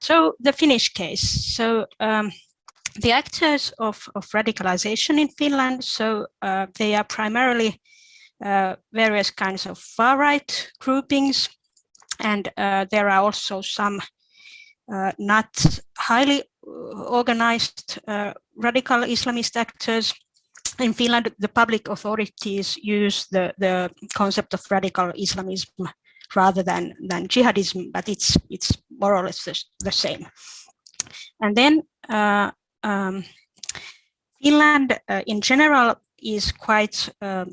So the Finnish case. So the actors of radicalization in Finland, so they are primarily various kinds of far-right groupings, and there are also some not highly organized radical Islamist actors. In Finland, the public authorities use the concept of radical Islamism rather than jihadism, but it's more or less the same. And then Finland in general is quite a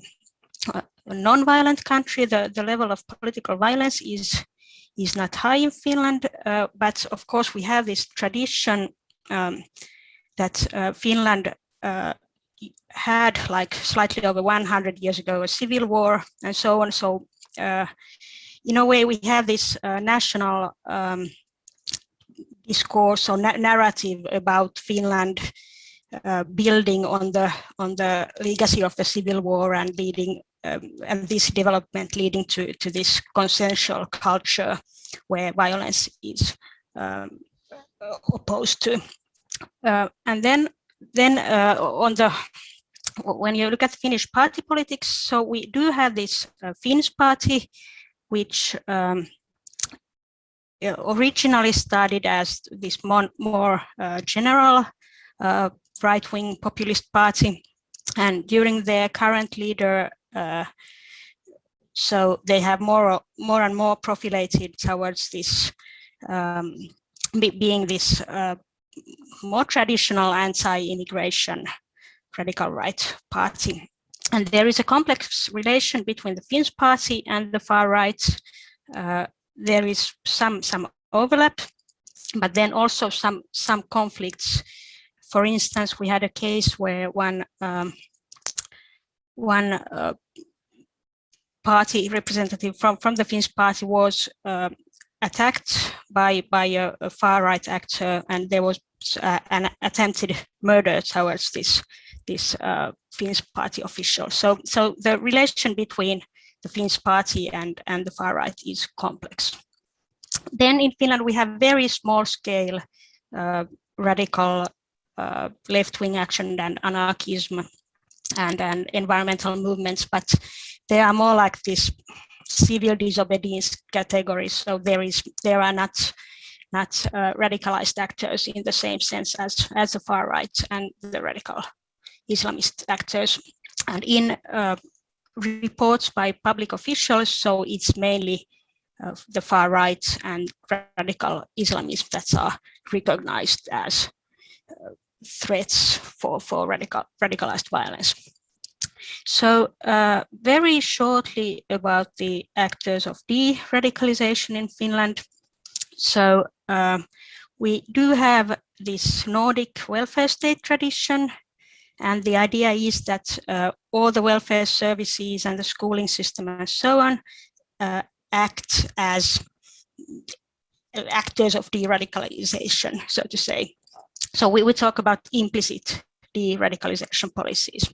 non-violent country. The level of political violence is not high in Finland, but of course we have this tradition that Finland had, like slightly over 100 years ago, a civil war and so on. So in a way we have this national discourse or narrative about Finland building on the legacy of the civil war and leading and this development leading to this consensual culture where violence is opposed to. And then when you look at Finnish party politics, so we do have this Finns party, which originally started as this more general right-wing populist party, and during their current leader, so they have more and more profilated towards this being this more traditional anti-immigration radical right party. And there is a complex relation between the Finns party and the far right. There is some overlap, but then also some conflicts. For instance, we had a case where one party representative from the Finnish party was attacked by a far right actor, and there was an attempted murder towards this Finnish party official. So the relation between the Finnish party and the far right is complex. Then in Finland we have very small scale radical left-wing action and anarchism and environmental movements, but they are more like this civil disobedience categories. So there are not radicalized actors in the same sense as the far right and the radical Islamist actors. And in reports by public officials, so it's mainly the far right and radical Islamism that are recognized as threats for radicalized violence. So very shortly about the actors of de-radicalization in Finland. So we do have this Nordic welfare state tradition, and the idea is that all the welfare services and the schooling system and so on act as actors of de-radicalization, so to say. So we talk about implicit de-radicalization policies.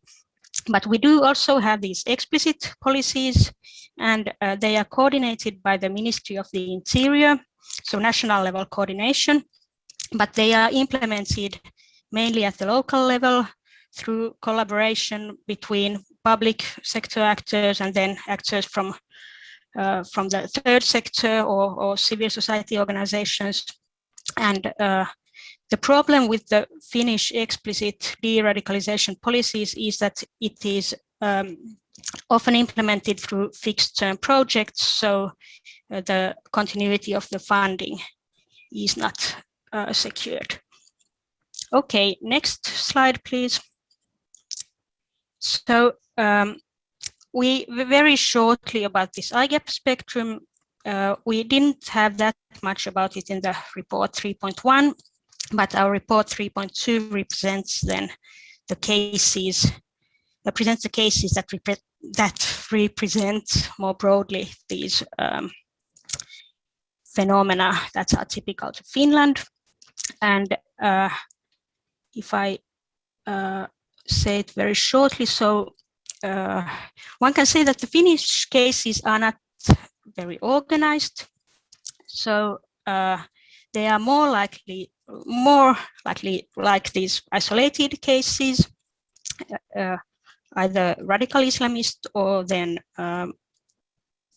But we do also have these explicit policies, and they are coordinated by the Ministry of the Interior, so national level coordination, but they are implemented mainly at the local level through collaboration between public sector actors and then actors from the third sector or civil society organizations. And the problem with the Finnish explicit de-radicalization policies is that it is often implemented through fixed-term projects, so the continuity of the funding is not secured. Okay, next slide, please. So we very shortly about this IGAP spectrum. We didn't have that much about it in the report 3.1, but our report 3.2 represents then the cases, presents the cases that represent more broadly these phenomena that are typical to Finland. And if I say it very shortly, so one can say that the Finnish cases are not very organized. So they are more likely like these isolated cases, either radical Islamist or then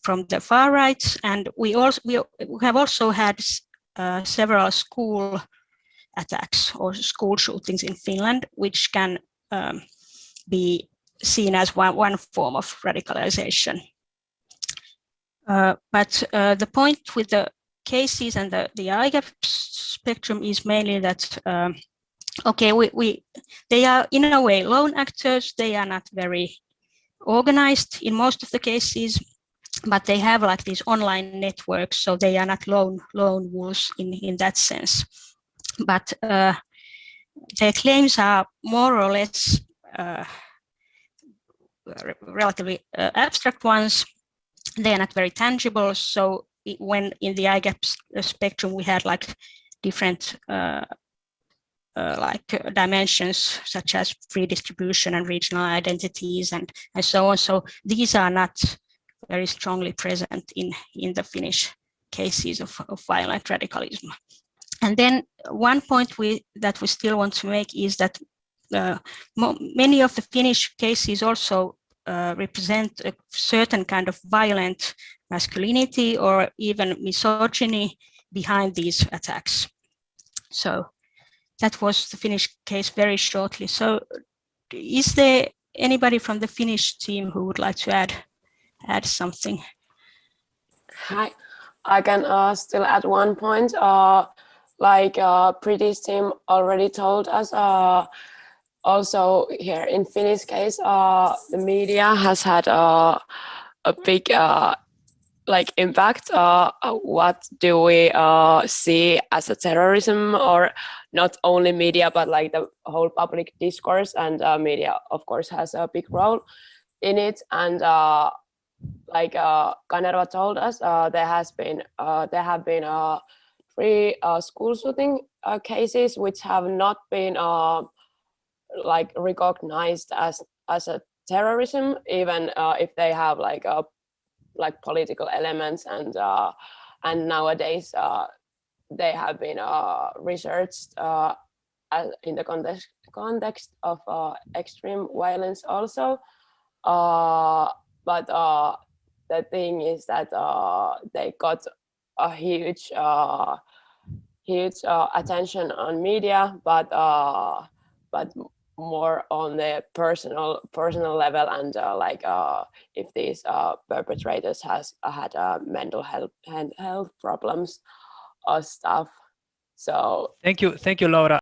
from the far right. And we have also had several school attacks or school shootings in Finland, which can be seen as one form of radicalization. But the point with the cases and the IGAP spectrum is mainly that okay, they are in a way lone actors. They are not very organized in most of the cases, but they have like these online networks, so they are not lone wolves in that sense. But their claims are more or less relatively abstract ones. They are not very tangible. So when in the IGAP spectrum, we had like different dimensions such as free distribution and regional identities and so on. So these are not very strongly present in the Finnish cases of violent radicalism. And then one point that we still want to make is that many of the Finnish cases also represent a certain kind of violent masculinity or even misogyny behind these attacks. So that was the Finnish case very shortly. So is there anybody from the Finnish team who would like to add something? Hi, I can still add one point. British team already told us, also here in Finnish case, the media has had a big impact. What do we see as a terrorism, or not only media, but like the whole public discourse, and media of course has a big role in it. And Kanerva told us, there have been 3 school shooting cases which have not been recognized as a terrorism, even if they have political elements, and nowadays they have been researched in the context of extreme violence also. But the thing is that they got a huge attention on media, but more on the personal level, and if these perpetrators has had mental health problems or stuff. So thank you, Laura.